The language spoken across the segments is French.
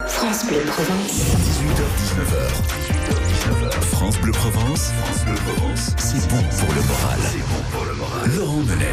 France Bleu Provence. 18h-19h. France Bleu Provence. C'est bon pour le moral. Laurent Menel.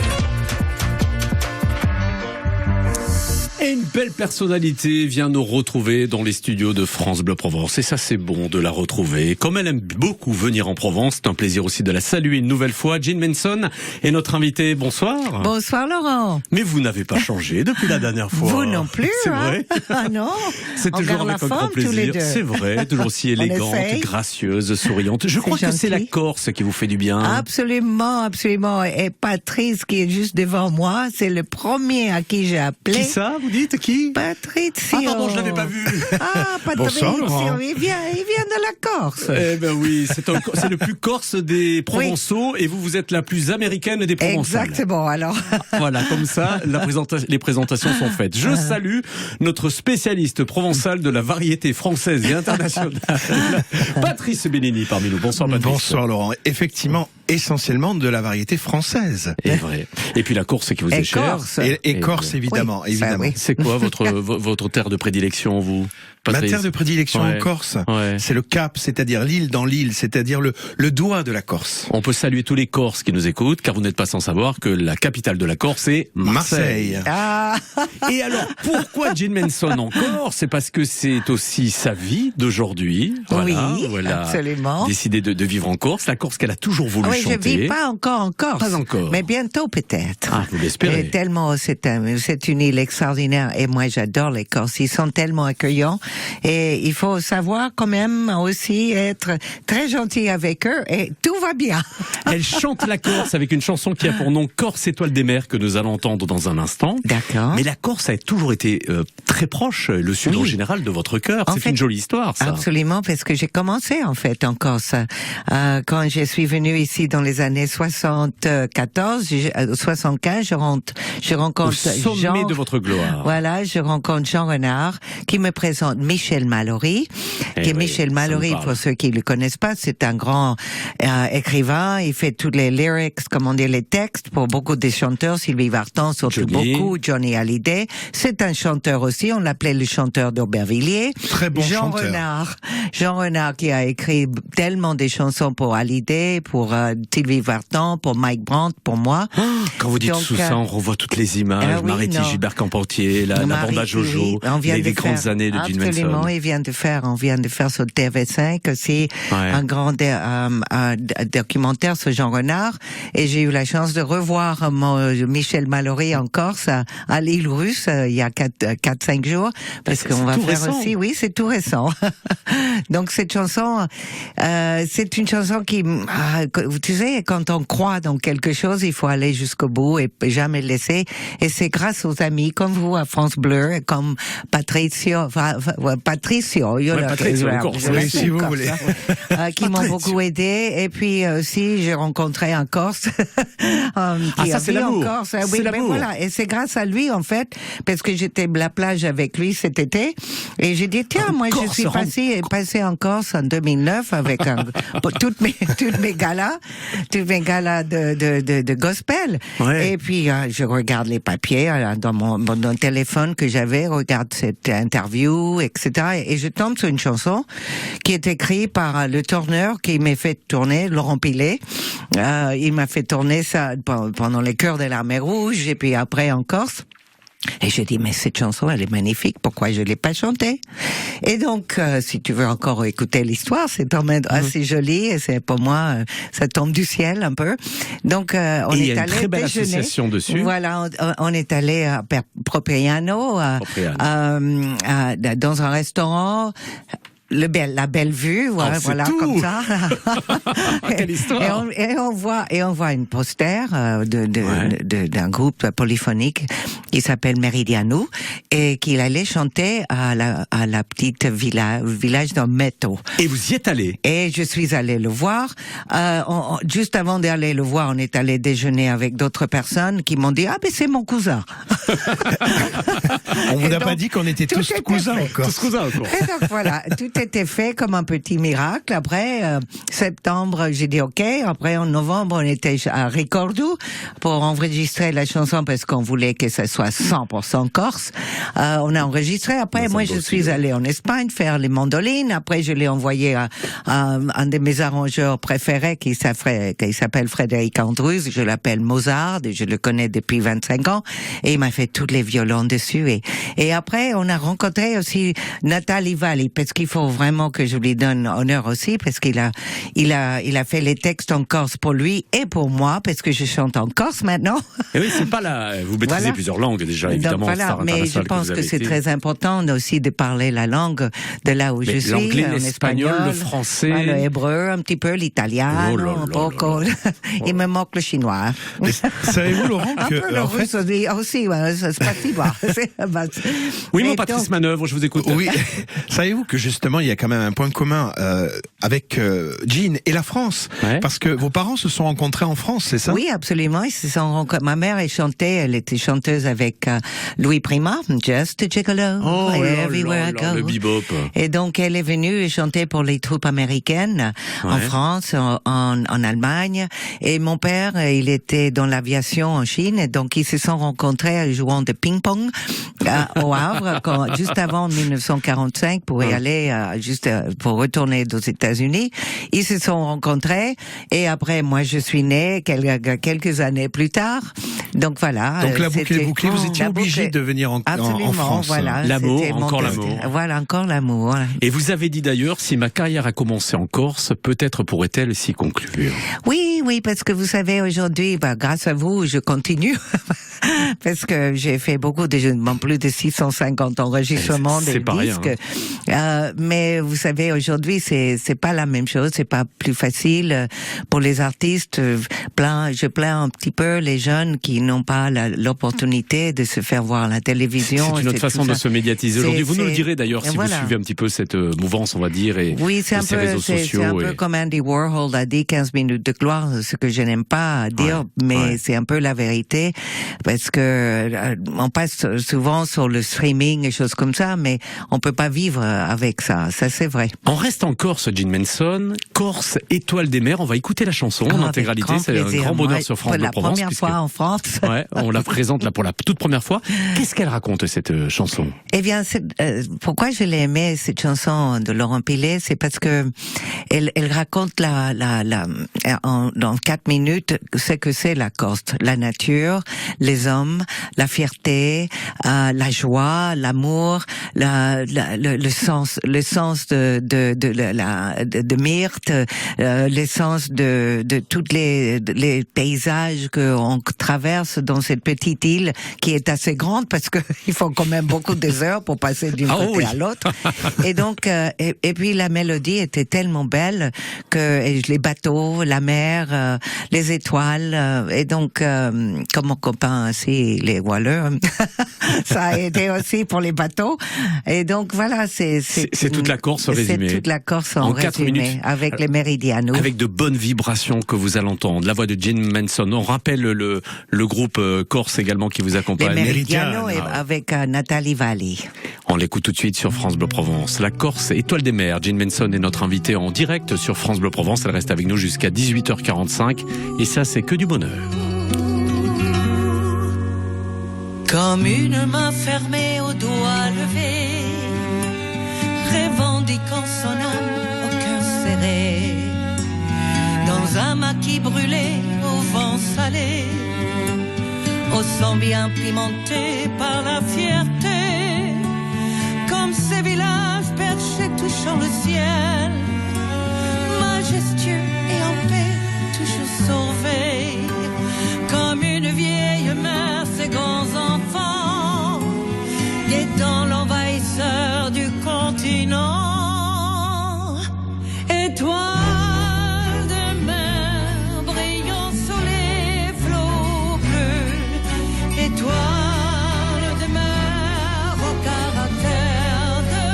Et une belle personnalité vient nous retrouver dans les studios de France Bleu Provence. Et ça, c'est bon de la retrouver. Comme elle aime beaucoup venir en Provence, c'est un plaisir aussi de la saluer une nouvelle fois. Jean Manson est notre invitée. Bonsoir. Bonsoir Laurent. Mais vous n'avez pas changé depuis la dernière fois. Vous non plus. C'est vrai. Ah non. C'est toujours avec un grand plaisir. C'est vrai, toujours aussi élégante, gracieuse, souriante. Je crois que c'est la Corse qui vous fait du bien. Absolument, absolument. Et Patrice qui est juste devant moi, c'est le premier à qui j'ai appelé. Qui ça, vous dites qui? Patricio. Ah pardon, je l'avais pas vu. Ah, Patricio, il vient de la Corse. Eh ben oui, c'est le plus corse des Provençaux, oui. Et vous êtes la plus américaine des Provençaux. Exactement, alors. Voilà, comme ça, les présentations sont faites. Je salue notre spécialiste provençal de la variété française et internationale, Patrice Bellini parmi nous. Bonsoir Patrice. Bonsoir Laurent. Effectivement, essentiellement de la variété française. Et vrai. Et puis la Corse qui vous est chère. Et Corse, évidemment. Oui, évidemment. Oui. C'est quoi votre terre de prédilection, vous, Patrice? Ma terre de prédilection en Corse, c'est le Cap, c'est-à-dire l'île dans l'île, c'est-à-dire le doigt de la Corse. On peut saluer tous les Corses qui nous écoutent, car vous n'êtes pas sans savoir que la capitale de la Corse est Marseille. Ah. Et alors, pourquoi Jean Manson en Corse? C'est parce que c'est aussi sa vie d'aujourd'hui. Voilà, oui, absolument. Décidé de vivre en Corse, la Corse qu'elle a toujours voulu chanter. Je vis pas encore en Corse. Pas encore. Mais bientôt peut-être. Ah, vous l'espérez. Et tellement, c'est une île extraordinaire. Et moi, j'adore les Corses. Ils sont tellement accueillants. Et il faut savoir quand même aussi être très gentil avec eux. Et tout va bien. Elle chante la Corse avec une chanson qui a pour nom Corse étoile des mers que nous allons entendre dans un instant. D'accord. Mais la Corse a toujours été très proche, le sud en général, de votre cœur. C'est une jolie histoire, ça. Absolument, parce que j'ai commencé en fait en Corse. Quand je suis venue ici dans les années 75, je rencontre au sommet de votre gloire. Voilà, je rencontre Jean Renard qui me présente Michel Mallory. Michel Mallory, pour ceux qui le connaissent pas, c'est un grand écrivain. Il fait tous les lyrics, comment dire, les textes pour beaucoup des chanteurs. Sylvie Vartan, surtout beaucoup. Johnny Hallyday. C'est un chanteur aussi. On l'appelait le chanteur d'Aubervilliers. Très bon chanteur. Jean Renard qui a écrit tellement des chansons pour Hallyday, pour Sylvie Vartan, pour Mike Brandt, pour moi. Quand vous dites tout ça, on revoit toutes les images. Mariti, Gilbert Camportier, la bande à Jojo, les grandes années de Jean Manson. Absolument, on vient de faire sur TV5 aussi un grand documentaire sur Jean Renard. Et j'ai eu la chance de revoir Michel Mallory en Corse, à l'île Russe, il y a 4-5 jours. Parce qu'on va faire récent. Aussi, oui, c'est tout récent. Donc cette chanson, c'est une chanson qui, tu sais, quand on croit dans quelque chose, il faut aller jusqu'au bout et jamais le laisser. Et c'est grâce aux amis comme vous à France Bleu, et comme Patricio, si vous voulez, qui m'ont beaucoup aidé. Et puis aussi, j'ai rencontré un Corse qui ça c'est l'amour. Oui, mais voilà. Et c'est grâce à lui en fait, parce que j'étais à la plage avec lui cet été, et j'ai dit tiens, moi je suis passé en Corse en 2009 avec toutes mes galas de gospel. Ouais. Et puis je regarde les papiers dans mon téléphone que j'avais, regarde cette interview, etc. Et je tombe sur une chanson qui est écrite par le tourneur qui m'a fait tourner, Laurent Pilet. Il m'a fait tourner ça pendant les chœurs de la Mer Rouge et puis après en Corse. Et j'ai dit, mais cette chanson, elle est magnifique, pourquoi je l'ai pas chantée? Et donc, si tu veux encore écouter l'histoire, c'est quand même assez joli, et c'est pour moi, ça tombe du ciel un peu. Donc, on est allé déjeuner. Il y a une très belle association dessus. Voilà, on est allé à Propriano, dans un restaurant. La belle vue, voilà, comme ça. Quelle histoire. Et on voit une poster d'un groupe polyphonique qui s'appelle Meridiano et qu'il allait chanter à la petite village dans Metto. Et vous y êtes allé? Et je suis allé le voir. Juste avant d'aller le voir, on est allé déjeuner avec d'autres personnes qui m'ont dit mais c'est mon cousin. On vous a pas dit qu'on était tous cousins encore. Et donc voilà, tout était fait comme un petit miracle. Après, septembre, j'ai dit OK. Après, en novembre, on était à Ricordo pour enregistrer la chanson parce qu'on voulait que ça soit 100% corse. On a enregistré. Après, moi, je suis allée en Espagne faire les mandolines. Après, je l'ai envoyé à un de mes arrangeurs préférés qui s'appelle Frédéric Andrews. Je l'appelle Mozart et je le connais depuis 25 ans. Et il m'a fait tous les violons dessus. Et après, on a rencontré aussi Nathalie Valli, parce qu'il faut vraiment que je lui donne honneur aussi, parce qu'il a fait les textes en corse pour lui et pour moi, parce que je chante en corse maintenant. Et oui, c'est pas là. Vous maîtrisez plusieurs langues déjà, évidemment. Donc voilà, mais je pense que c'est très important aussi de parler la langue de là où je suis. L'anglais, l'espagnol, le français, le hébreu, un petit peu l'italien, un peu. Il me manque le chinois. Savez-vous, Laurent, que un peu le russe aussi, c'est pas si bas. Oui, mon Patrice Manœuvre, je vous écoute. Oui. Savez-vous que justement, il y a quand même un point commun avec Jean et la France, parce que vos parents se sont rencontrés en France, c'est ça? Oui, absolument. Ils se sont rencontrés. Ma mère elle était chanteuse avec Louis Prima, Just a Gigolo, Everywhere I Go. Le bebop. Et donc, elle est venue chanter pour les troupes américaines en France, en Allemagne. Et mon père, il était dans l'aviation en Chine, et donc ils se sont rencontrés jouant de ping-pong au Havre, juste avant 1945, pour y aller, pour retourner aux États-Unis. Ils se sont rencontrés, et après, moi, je suis née quelques années plus tard. Donc voilà. Donc la boucle est bouclée, vous étiez obligé de venir en France. Voilà. L'amour, encore l'amour. Voilà, encore l'amour. Et vous avez dit d'ailleurs, si ma carrière a commencé en Corse, peut-être pourrait-elle s'y conclure. Oui, parce que vous savez, aujourd'hui, grâce à vous, je continue. Parce que j'ai fait beaucoup plus de 650 enregistrements de disques. Mais vous savez, aujourd'hui, c'est pas la même chose, c'est pas plus facile pour les artistes. Je plains un petit peu les jeunes qui n'ont pas l'opportunité de se faire voir à la télévision. C'est une autre façon de se médiatiser aujourd'hui. Vous nous le direz d'ailleurs si vous suivez un petit peu cette mouvance, on va dire, et ces réseaux sociaux. C'est un peu comme Andy Warhol a dit 15 minutes de gloire, ce que je n'aime pas dire, mais c'est un peu la vérité. Parce que on passe souvent sur le streaming et choses comme ça, mais on peut pas vivre avec ça. Ça, c'est vrai. On reste en Corse, Jean Manson. Corse, étoile des mers. On va écouter la chanson en intégralité. C'est un grand bonheur sur France Bleu Provence. La première fois en France. On la présente là pour la toute première fois. Qu'est-ce qu'elle raconte, cette chanson? Eh bien, pourquoi je l'ai aimée, cette chanson de Laurent Pilet, c'est parce que elle raconte dans 4 minutes ce que c'est la Corse, la nature, les hommes, la fierté, la joie, l'amour, le sens de Myrte, l'essence de toutes les paysages qu'on traverse dans cette petite île qui est assez grande parce que il faut quand même beaucoup des heures pour passer d'une côté à l'autre. Et donc et puis la mélodie était tellement belle que les bateaux, la mer, les étoiles et donc comme mon copain aussi les voileurs ça a aidé aussi pour les bateaux et donc voilà c'est toute la Corse résumée. C'est toute la Corse en résumé avec les Meridianos. Avec de bonnes vibrations que vous allez entendre. La voix de Jean Manson. On rappelle le groupe corse également qui vous accompagne. Les Meridianos avec Nathalie Valli. On l'écoute tout de suite sur France Bleu Provence. La Corse, étoile des mers. Jean Manson est notre invité en direct sur France Bleu Provence. Elle reste avec nous jusqu'à 18h45. Et ça, c'est que du bonheur. Comme une main fermée au doigt levé, revendiquant son âme au cœur serré, dans un maquis brûlé au vent salé, au sang bien pimenté par la fierté, comme ces villages perchés touchant le ciel, majestueux et en paix, toujours sauvés, comme une vieille mère, ses grands enfants, guettant l'envahisseur du continent. Étoile de mer, brillant sous les flots bleus, étoile de mer au caractère de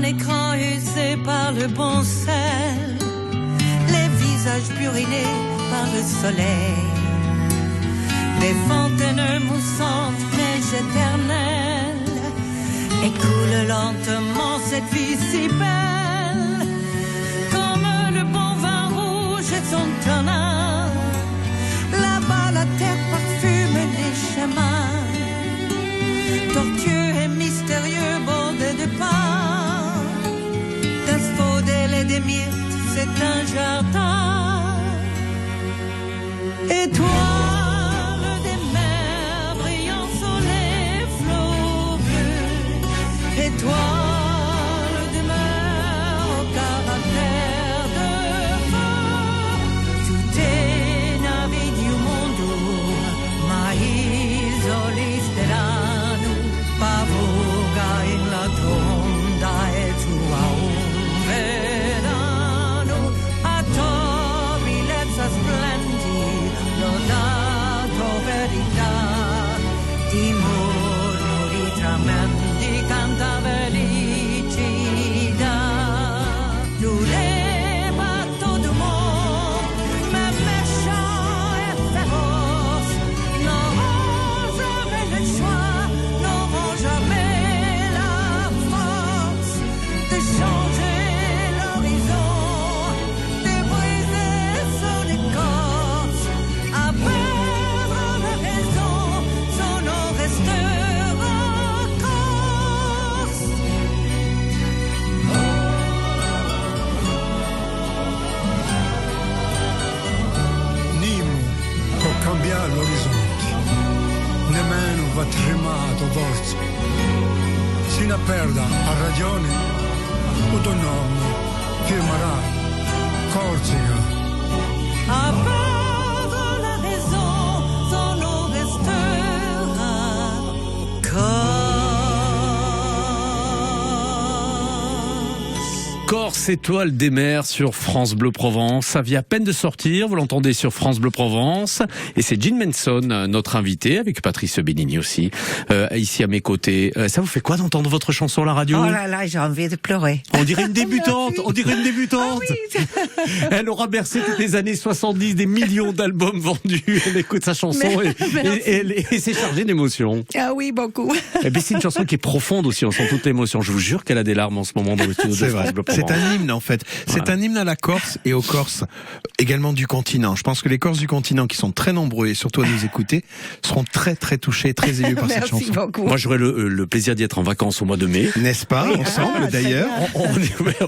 écran usé par le bon sel, les visages purinés par le soleil, des fontaines moussantes, neige éternelle, écoule lentement cette vie si belle, comme le bon vin rouge et son tonneau. Là-bas la terre parfume les chemins, tortueux et mystérieux bordés de pins, d'asphodèles et des myrtes, c'est un jardin. Étoiles des mers brillant sur les flots bleus, étoiles des mers au caractère de feu, tout est navi du monde, ma isolistelano, pavoga in la tonda e tua un verano, a to bellezza splendida, lodato verità, di mormoritamente canta felicità. Tous les bateaux du monde, même méchants et féroces, n'auront jamais le choix, n'auront jamais la force de changer l'horizon, de briser son écorce, à perdre la raison, son nom restera corse. Nimo può cambiare l'orizzonte, nemmeno va tremato forse. Si ne perda a ragione, o tuo nome firmerà Corsica. À perdre la raison, son nom restera Corse. Corse, étoile des mers sur France Bleu Provence. Ça vient à peine de sortir, vous l'entendez sur France Bleu Provence. Et c'est Gene Manson, notre invité, avec Patrice Benigni aussi, ici à mes côtés. Ça vous fait quoi d'entendre votre chanson à la radio? Oh là là, j'ai envie de pleurer. On dirait une débutante, on dirait une débutante. Ah oui. Elle aura bercé toutes les années 70, des millions d'albums vendus. Elle écoute sa chanson et s'est chargée d'émotions. Ah oui, beaucoup. Et puis c'est une chanson qui est profonde aussi, on sent toute l'émotion. Je vous jure qu'elle a des larmes en ce moment dans le studio de France Bleu Provence. C'est un hymne en fait. C'est un hymne à la Corse et aux Corses également du continent. Je pense que les Corses du continent qui sont très nombreux et surtout à nous écouter seront très très touchés, très émus par cette chanson. Beaucoup. Moi j'aurai le plaisir d'y être en vacances au mois de mai. N'est-ce pas? Ensemble d'ailleurs. On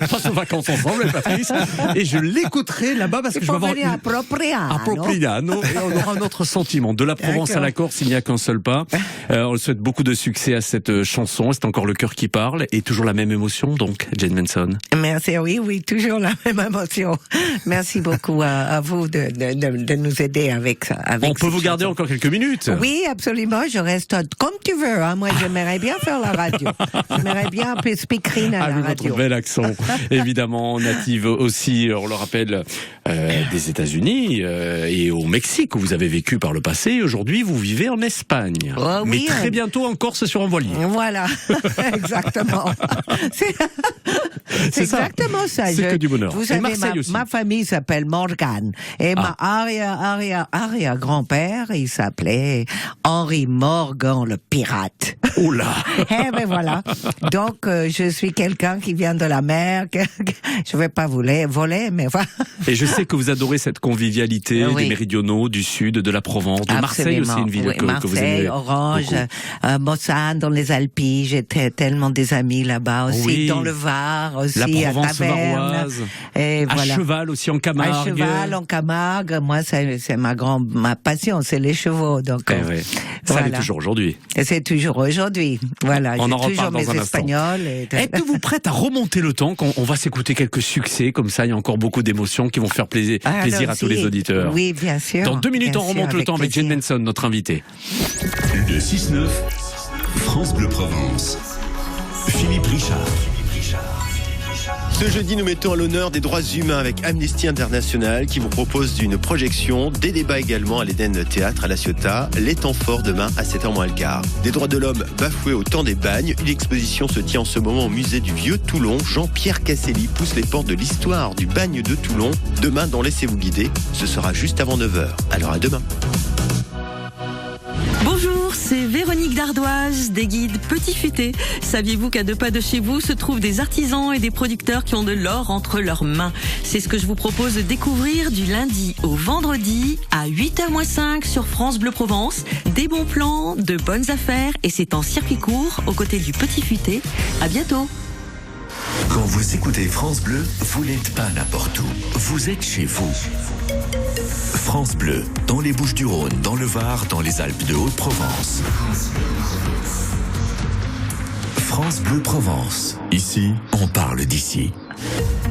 passe aux vacances ensemble, Patrice, et je l'écouterai là-bas parce que je vais avoir à Propriano, et on aura un autre sentiment. De la Provence à la Corse, il n'y a qu'un seul pas. On le souhaite beaucoup de succès à cette chanson. C'est encore le cœur qui parle et toujours la même émotion, donc, Gene Manson. Merci, oui, toujours la même émotion. Merci beaucoup à vous de nous aider avec ça. On peut vous garder encore quelques minutes. Oui, absolument, je reste comme tu veux. Hein. Moi, j'aimerais bien faire la radio. J'aimerais bien un peu speakerine à la radio. Votre bel accent, évidemment, native aussi, on le rappelle, des États-Unis et au Mexique, où vous avez vécu par le passé. Aujourd'hui, vous vivez en Espagne. Oh, mais oui, très bientôt en Corse sur un voilier. Voilà, exactement. C'est exactement ça. C'est que du bonheur. Vous savez, ma famille s'appelle Morgan. Et ma arrière-grand-père, il s'appelait Henri Morgan, le pirate. Oh là. Eh ben voilà. Donc, je suis quelqu'un qui vient de la mer. Je vais pas voler, mais voilà. Et je sais que vous adorez cette convivialité des méridionaux, du sud, de la Provence, de Marseille aussi, une ville que vous aimez. Marseille, Orange, Mossane, dans les Alpes. J'étais tellement des amis là-bas aussi, dans le Var aussi, la Provence à Taverne. varoise. Et à voilà. cheval aussi en Camargue. À cheval en Camargue. Moi, c'est ma passion, c'est les chevaux. Donc, ça l'est toujours aujourd'hui. Et c'est toujours aujourd'hui. Voilà. On en j'ai toujours reparle dans mes un Espagnols. Êtes-vous prête à remonter le temps quand on va s'écouter quelques succès comme ça? Il y a encore beaucoup d'émotions qui vont faire plaisir à tous les auditeurs. Oui, bien sûr. Dans 2 minutes, on remonte le temps avec plaisir. Gene Manson, notre invité. Le 6-9, France Bleu Provence. Philippe Richard. Ce jeudi, nous mettons à l'honneur des droits humains avec Amnesty International qui vous propose une projection, des débats également à l'Eden Théâtre à La Ciotat, les temps forts demain à 7h moins le quart. Des droits de l'homme bafoués au temps des bagnes. Une exposition se tient en ce moment au musée du Vieux Toulon. Jean-Pierre Casselli pousse les portes de l'histoire du bagne de Toulon. Demain dans Laissez-vous guider, ce sera juste avant 9h. Alors à demain. Bonjour, c'est Véronique Dardoise des guides Petit Futé. Saviez-vous qu'à 2 pas de chez vous se trouvent des artisans et des producteurs qui ont de l'or entre leurs mains? C'est ce que je vous propose de découvrir du lundi au vendredi à 8h-5 sur France Bleu Provence. Des bons plans, de bonnes affaires et c'est en circuit court aux côtés du Petit Futé. À bientôt. Quand vous écoutez France Bleu, vous n'êtes pas n'importe où. Vous êtes chez vous. France Bleu, dans les Bouches-du-Rhône, dans le Var, dans les Alpes de Haute-Provence. France Bleu Provence. Ici, on parle d'ici.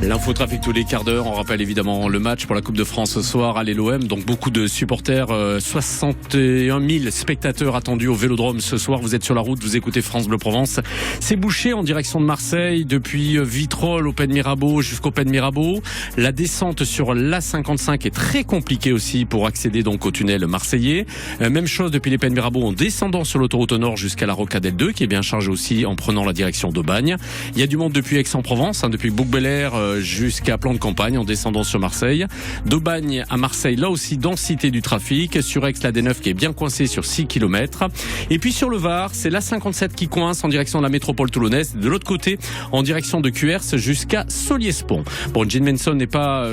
L'infotrafic tous les quarts d'heure. On rappelle évidemment le match pour la Coupe de France ce soir à l'OM. Donc beaucoup de supporters, 61 000 spectateurs attendus au Vélodrome ce soir. Vous êtes sur la route, vous écoutez France Bleu Provence. C'est bouché en direction de Marseille depuis Vitrolles au Pen Mirabeau jusqu'au Pen Mirabeau. La descente sur l'A55 est très compliquée aussi pour accéder donc au tunnel marseillais. Même chose depuis les Pen Mirabeau en descendant sur l'autoroute au nord jusqu'à la Rocadelle 2 qui est bien chargée aussi en prenant la direction d'Aubagne. Il y a du monde depuis Aix-en-Provence, depuis Bouc-Bel-Air jusqu'à Plan de Campagne en descendant sur Marseille. D'Aubagne à Marseille, là aussi densité du trafic. Sur Aix, la D9 qui est bien coincée sur 6 km. Et puis sur le Var, c'est la 57 qui coince en direction de la métropole toulonnaise. De l'autre côté, en direction de Cuers jusqu'à Solliès-Pont. Bon, Jean Manson n'est pas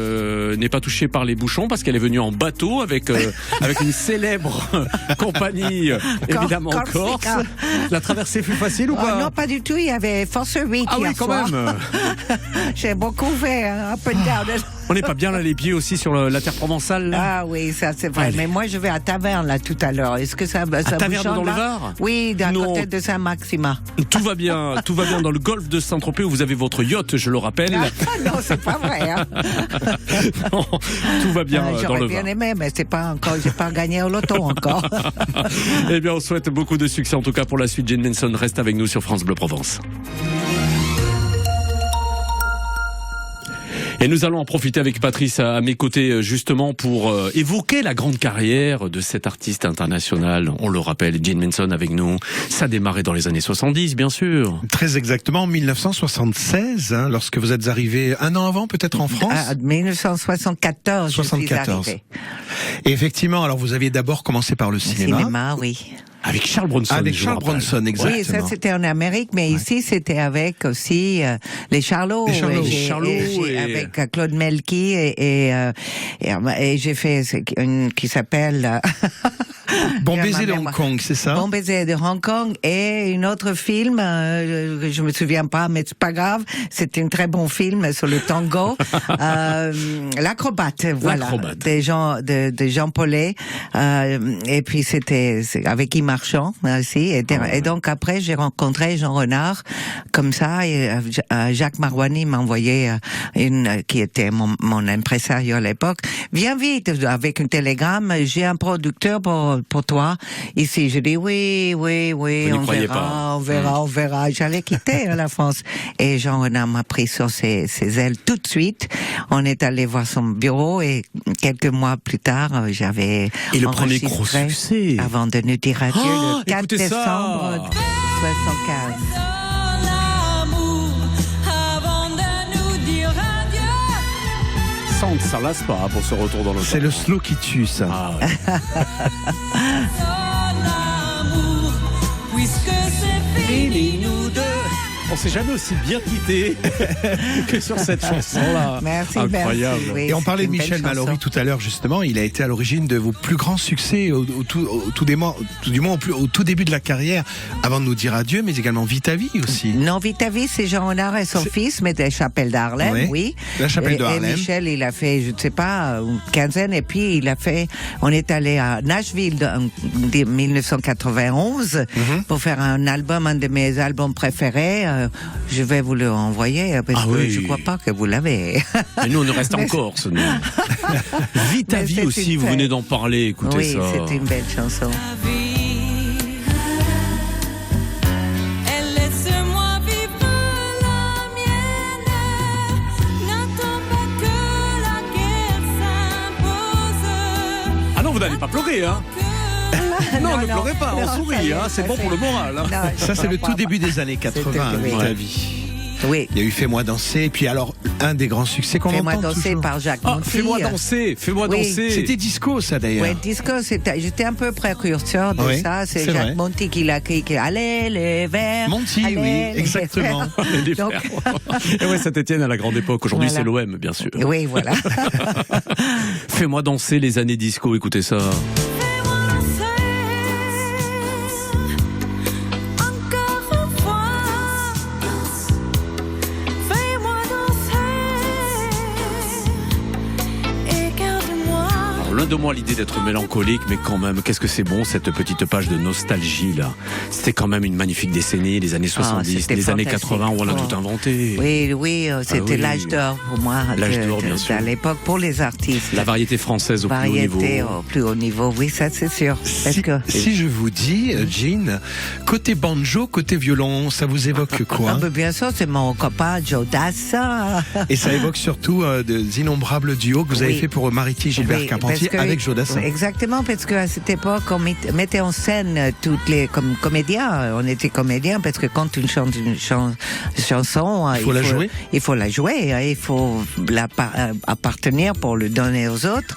touchée par les bouchons parce qu'elle est venue en bateau avec une célèbre compagnie évidemment corse. La traversée fut facile ou pas? Non, pas du tout. Il y avait Force 8 Ah oui, quand même. J'ai beaucoup fait un peu de garde. On n'est pas bien là les pieds aussi sur la terre provençale là? Ah oui, ça c'est vrai. Allez. Mais moi je vais à Taverne là tout à l'heure. Est-ce que ça Taverne vous dans le là? Var? Oui, d'un Non. côté de Saint-Maxima. Tout va bien dans le golfe de Saint-Tropez où vous avez votre yacht, je le rappelle. Ah, non, c'est pas vrai. Hein. Non, tout va bien dans J'aurais le bien Var. aimé, mais c'est pas encore. J'ai pas gagné au loto encore. Eh bien, on souhaite beaucoup de succès en tout cas pour la suite. Jane Manson reste avec nous sur France Bleu Provence. Et nous allons en profiter avec Patrice à mes côtés justement pour évoquer la grande carrière de cet artiste international. On le rappelle, Jean Manson avec nous. Ça a démarré dans les années 70, bien sûr. Très exactement, en 1976, lorsque vous êtes arrivé un an avant, peut-être en France. 1974, je suis arrivée. Et effectivement, alors vous aviez d'abord commencé par le cinéma. Cinéma, oui. Avec Charles Bronson. Avec Charles Bronson, exactement. Oui, ça c'était en Amérique, mais ici c'était avec aussi les Charlots. Avec Claude Melki et j'ai fait une qui s'appelle Bon baiser de Hong Kong, c'est ça? Bon baiser de Hong Kong et une autre film, je me souviens pas, mais c'est pas grave. C'était un très bon film sur le tango, l'acrobate, voilà, des Jean Paulet, et puis c'était avec Yves Marchand aussi, et donc après j'ai rencontré Jean Renard comme ça, et Jacques Marouani m'a envoyé une qui était mon impresario à l'époque. Viens vite avec un télégramme, j'ai un producteur pour toi ici. Je dis oui, on verra. J'allais quitter la France. Et Jean Renard m'a pris sur ses ailes tout de suite. On est allé voir son bureau et quelques mois plus tard, j'avais et le premier gros succès avant de nous dire adieu le 4 écoutez décembre 75. Ça lasse pas pour ce retour dans le temps. C'est le slow qui tue, ça. Ah ouais. Fini nous deux. On s'est jamais aussi bien quitté que sur cette chanson-là. Merci, incroyable. merci, oui, et on parlait de une Michel belle Mallory chanson. tout à l'heure, justement. Il a été à l'origine de vos plus grands succès au tout début de la carrière, avant de nous dire adieu, mais également Vite à vie aussi. Non, Vite à vie, c'est Jean Renard et son fils, mais des Chapelles d'Harlem, oui. La Chapelle de Et Harlem. Michel, il a fait, je ne sais pas, une quinzaine, et puis on est allé à Nashville en 1991 pour faire un album, un de mes albums préférés. Je vais vous le envoyer parce que je ne crois pas que vous l'avez. Et nous, on reste en Corse. Nous. Vite à vie aussi, vous venez d'en parler, écoutez ça. Oui, c'est une belle chanson. n'allez pas pleurer, hein. Non, ne pleurez pas, on sourit, hein, c'est bon pour le moral. Hein. Non, Ça, c'est le tout début des années 80, à oui. mon avis. Oui. Il y a eu Fais-moi danser, et puis alors, un des grands succès qu'on Fais-moi entend danser toujours. par Jacques Ah, Monti. fais-moi danser. Oui. C'était disco, ça, d'ailleurs. Ouais, disco, j'étais un peu précurseur de Oui, ça. C'est c'est vrai. Jacques Monti qui l'a écrit. Allez, les verts. Monti, allez, oui, les exactement. verts. Les Donc- frères. Et ouais, Saint-Étienne à la grande époque. Aujourd'hui, Voilà. c'est l'OM, bien sûr. Oui, voilà. Fais-moi danser les années disco, écoutez ça. Loin de moi l'idée d'être mélancolique, mais quand même, qu'est-ce que c'est bon cette petite page de nostalgie là. C'était quand même une magnifique décennie, les années 70, c'était les années fantastique. 80 où on a Oh. tout inventé. Oui, c'était oui. l'âge d'or pour moi. L'âge d'or, bien sûr. À l'époque, pour les artistes. La variété française au plus haut Variété niveau. au plus haut niveau, oui, ça c'est sûr. Parce que Si je vous dis, Jean, côté banjo, côté violon, ça vous évoque quoi ah, ben, bien sûr, c'est mon copain Joe Dassin. Et ça évoque surtout des innombrables duos que vous avez Oui. fait pour Mariti Gilbert Oui, Carpentier parce que- avec Joe Dassin. Exactement, parce qu'à cette époque, on mettait en scène toutes les comme comédiens. On était comédiens parce que quand on chante une chanson, Il faut la jouer. Il faut la jouer. Il faut appartenir pour le donner aux autres.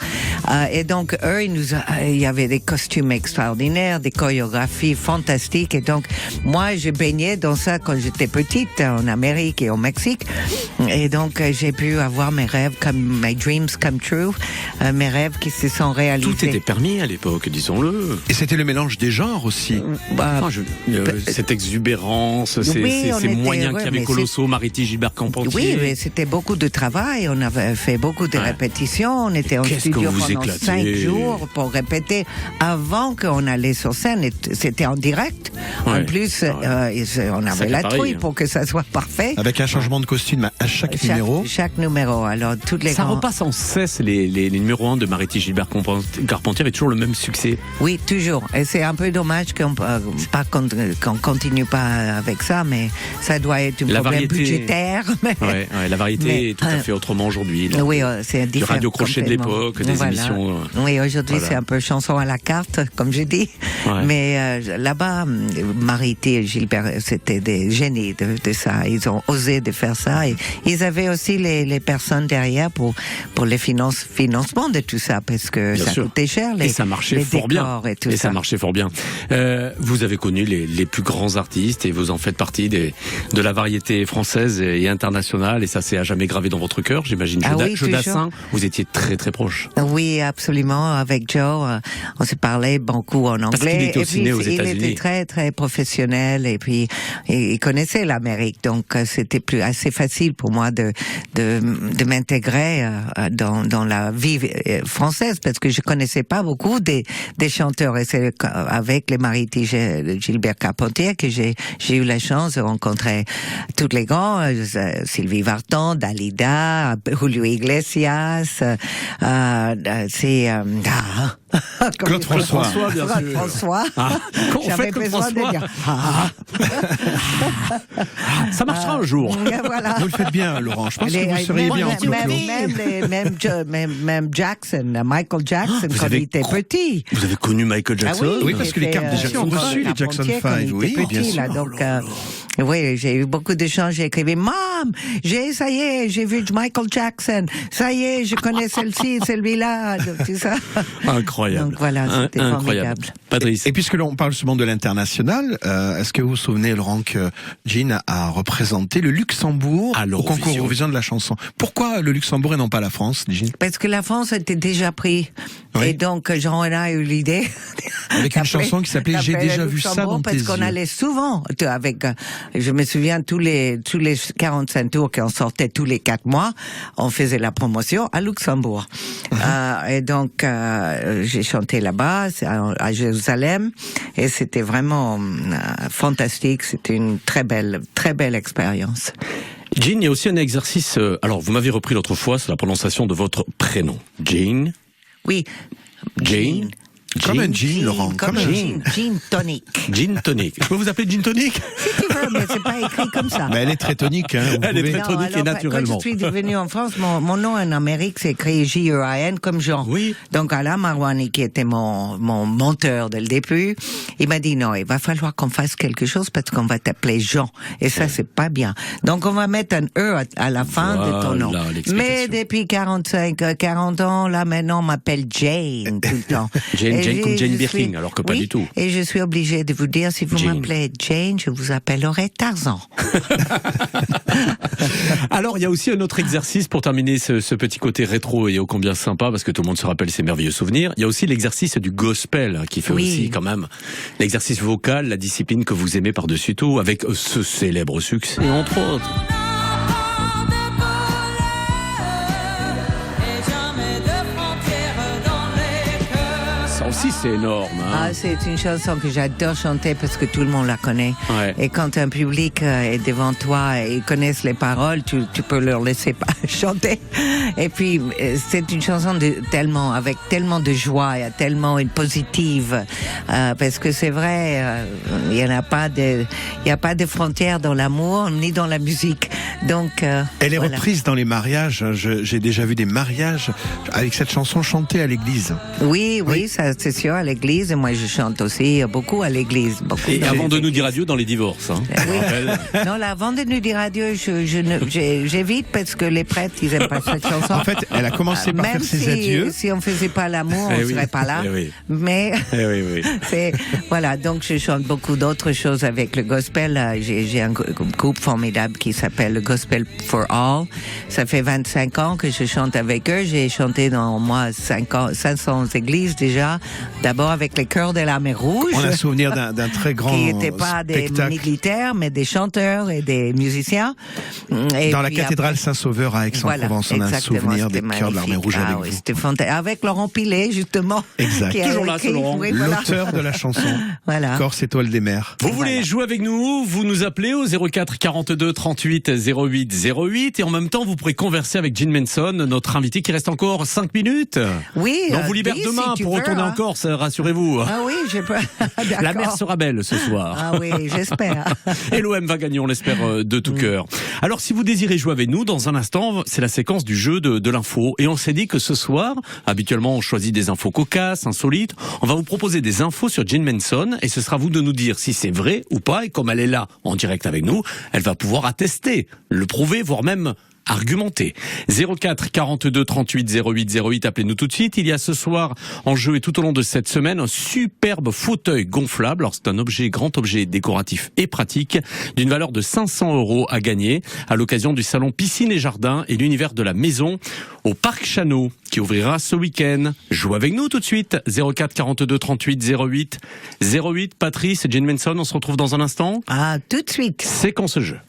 Et donc eux, il y avait des costumes extraordinaires, des chorégraphies fantastiques. Et donc moi, je baignais dans ça quand j'étais petite en Amérique et au Mexique. Et donc j'ai pu avoir mes rêves comme my dreams come true, mes rêves qui se sont réalisés. Tout était permis à l'époque, disons-le. Et c'était le mélange des genres aussi. Bah, Enfin, cette exubérance, Oui, on ces était moyens heureux, qu'il y avait mais colossaux, Mariti Gilbert Carpentier. oui, mais c'était beaucoup de travail. On avait fait beaucoup de Ouais. répétitions. On était en qu'est-ce que studio vous pendant éclatez. 5 jours pour répéter avant qu'on allait sur scène. Et c'était en direct. Ouais. En plus, on avait Sacré la pari, trouille hein. pour que ça soit parfait. Avec un changement de costume à chaque numéro. Chaque numéro. Alors, toutes les Ça grands- repasse sans cesse les numéros 1 de Mariti Gilbert Carpentier avec toujours le même succès. Oui, toujours. Et c'est un peu dommage qu'on continue pas avec ça, mais ça doit être un La problème variété- budgétaire. Mais... Ouais, la variété Mais, est tout à fait autrement aujourd'hui. Oui, c'est Du différent. radio crochet de complètement. l'époque, des Voilà. émissions. Oui, aujourd'hui, voilà. c'est un peu chanson à la carte, comme je dis. Ouais. Mais là-bas, Mariti et Gilbert, c'était des génies de ça. Ils ont osé de faire ça. Et ils avaient aussi les personnes derrière pour les financements de tout ça, parce que Bien ça sûr. coûtait cher. Et ça marchait fort bien. décors et tout Et ça. ça marchait fort bien. Vous avez connu les plus grands artistes et vous en faites partie de la variété française et internationale. Et ça s'est à jamais gravé dans votre cœur, j'imagine. Ah oui, Joe Dassin, toujours. vous étiez très très proche. Oui, absolument. Avec Joe, on se parlait beaucoup en anglais. qu'il était et aussi puis, né aux il États-Unis. était très, très professionnel. Et puis, il connaissait l'Amérique. Donc, c'était assez facile pour moi de m'intégrer dans la vie française parce que je connaissais pas beaucoup des chanteurs. Et c'est avec les Mariti Gilbert Carpentier que j'ai eu la chance de rencontrer tous les grands, Sylvie Vartan, Dalida, Julio Iglesias, Claude François. bien Claude sûr. François. Comment on J'avais fait Claude besoin de François dire. Ça marchera un jour. Voilà. Vous le faites bien, Laurent. Je pense que vous seriez bien en Clo-Clo. Même Jackson, Michael Jackson, quand avez il était petit. Vous avez connu Michael Jackson? Oui, parce que les cartes de Jackson ont reçu les Jackson 5. Oui, bien sûr. Donc, oui, j'ai eu beaucoup de chance. J'ai écrit, Mom, ça y est, j'ai vu Michael Jackson. Ça y est, je connais celle-ci, celui-là, tout ça. Incroyable. Donc voilà, c'était Incroyable. formidable. Patrice. Et puisque l'on parle souvent de l'international, est-ce que vous vous souvenez, Laurent, que Jean a représenté le Luxembourg À au l'Eurovision. concours Eurovision de la chanson? Pourquoi le Luxembourg et non pas la France, Jean? Parce que la France était déjà pris. Oui. Et donc, Jean-René a eu l'idée. Avec une d'appeler- chanson qui s'appelait J'ai d'appeler déjà le vu ça Luxembourg dans tes Parce qu'on yeux. allait souvent avec, je me souviens, tous les 45 tours qu'on sortait tous les 4 mois, on faisait la promotion à Luxembourg. Et donc, j'ai chanté là-bas, à Jérusalem, et c'était vraiment fantastique. C'était une très belle expérience. Jean, il y a aussi un exercice. Alors, vous m'avez repris l'autre fois, c'est la prononciation de votre prénom. Jean. Oui. Jane. Comme un gin, Laurent. Comme un gin tonic. Gin tonic. Je peux vous appeler gin tonic? Si tu veux, mais c'est pas écrit comme ça. Mais elle est très tonique. Hein, Elle est très tonique et alors, naturellement. Quand je suis venue en France, mon nom en Amérique c'est écrit J-E-A-N comme Jean. Oui. Donc Alain Marouani, qui était mon monteur dès le début, il m'a dit non, il va falloir qu'on fasse quelque chose parce qu'on va t'appeler Jean. Et ça, c'est pas bien. Donc on va mettre un E à la fin de ton nom. Mais depuis 40 ans, là maintenant, on m'appelle Jane tout le temps. Jane comme Jane Birkin, alors que pas du tout. Et je suis obligée de vous dire, si vous m'appelez Jane, je vous appellerai Tarzan. Alors, il y a aussi un autre exercice pour terminer ce petit côté rétro et ô combien sympa, parce que tout le monde se rappelle ces merveilleux souvenirs. Il y a aussi l'exercice du gospel, qui fait aussi quand même l'exercice vocal, la discipline que vous aimez par-dessus tout, avec ce célèbre succès, entre autres. Ça aussi, c'est énorme. Hein. Ah, c'est une chanson que j'adore chanter parce que tout le monde la connaît. Ouais. Et quand un public est devant toi et ils connaissent les paroles, tu peux leur laisser pas chanter. Et puis, c'est une chanson avec tellement de joie et tellement une positive, parce que c'est vrai, il y a pas de frontières dans l'amour ni dans la musique. Donc, elle est reprise dans les mariages. J'ai déjà vu des mariages avec cette chanson chantée à l'église. Oui, ça c'est sûr, à l'église. Et moi, je chante aussi beaucoup à l'église. Et avant de nous dire adieu dans les divorces. Hein. Oui. Non, là, avant de nous dire adieu, j'évite parce que les prêtres, ils aiment pas cette chanson. En fait, elle a commencé par faire ses adieux. Si on faisait pas l'amour, on serait pas là. Mais voilà, donc je chante beaucoup d'autres choses avec le gospel. J'ai un groupe formidable qui s'appelle le Gospel for All. Ça fait 25 ans que je chante avec eux. J'ai chanté dans 500 églises déjà. D'abord avec les chœurs de la Mer Rouge. On a souvenir d'un très grand qui n'étaient pas spectacle. Des militaires, mais des chanteurs et des musiciens. Et dans la cathédrale Saint-Sauveur à Aix-en-Provence, on a un souvenir des chœurs de l'Armée Rouge avec vous. C'était fantastique. Avec Laurent Pilet, justement. Exact. Qui toujours là, Laurent. L'auteur de la chanson. Voilà. Corse étoile des mers. Vous voulez jouer avec nous? Vous nous appelez au 04 42 38 08 08 et en même temps vous pourrez converser avec Gene Manson, notre invité qui reste encore 5 minutes. Oui. On vous libère demain pour retourner en Corse, rassurez-vous. Ah oui, j'ai pas. La mer sera belle ce soir. Ah oui, j'espère. Et l'OM va gagner, on l'espère de tout cœur. Alors si vous désirez jouer avec nous, dans un instant, c'est la séquence du jeu de l'info. Et on s'est dit que ce soir, habituellement on choisit des infos cocasses, insolites. On va vous proposer des infos sur Gene Manson et ce sera à vous de nous dire si c'est vrai ou pas. Et comme elle est là en direct avec nous, elle va pouvoir attester, le prouver, voire même argumenter. 04 42 38 08 08, appelez-nous tout de suite. Il y a ce soir en jeu et tout au long de cette semaine un superbe fauteuil gonflable. Alors c'est un grand objet décoratif et pratique d'une valeur de 500 € à gagner à l'occasion du salon Piscine et Jardin et l'univers de la maison au Parc Chano qui ouvrira ce week-end. Jouez avec nous tout de suite. 04 42 38 08 08. Patrice et Gene Manson, on se retrouve dans un instant. Ah, tout de suite. Séquence jeu.